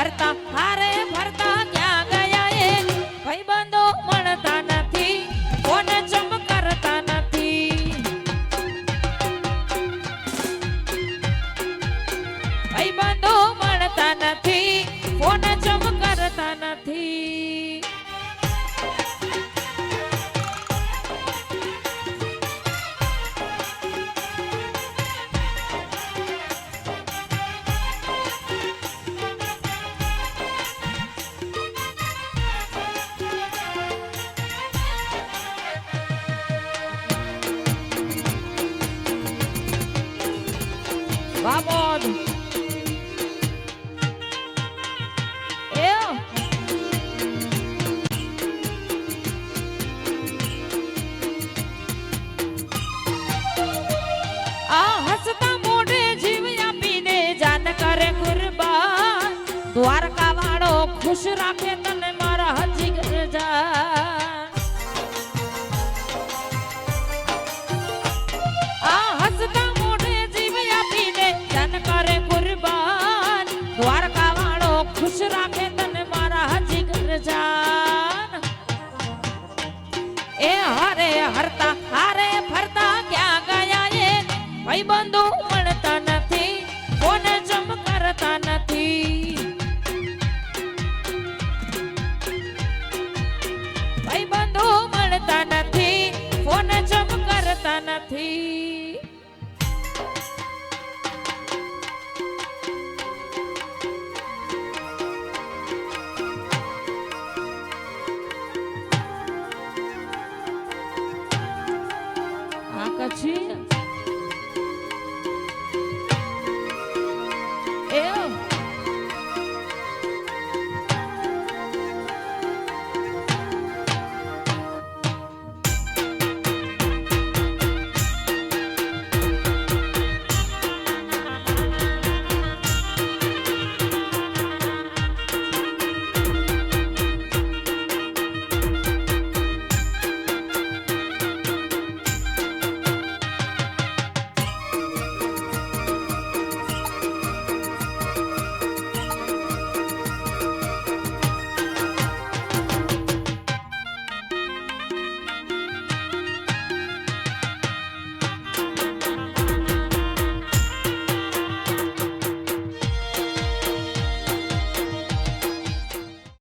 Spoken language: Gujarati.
ભરતા હારે ભરતા ક્યાં ગયા એ ભાઈબંધો મળતા નથી ફોન ચમ કરતા નથી ભાઈબંધો મળતા નથી ફોન ચમ કરતા નથી Vamos! Eu! આ હસતા મોઢે જીવ આપીને જાન કરે કુરબાન દ્વારકા વાળો ખુશ રાખે તને મારા જીગર જા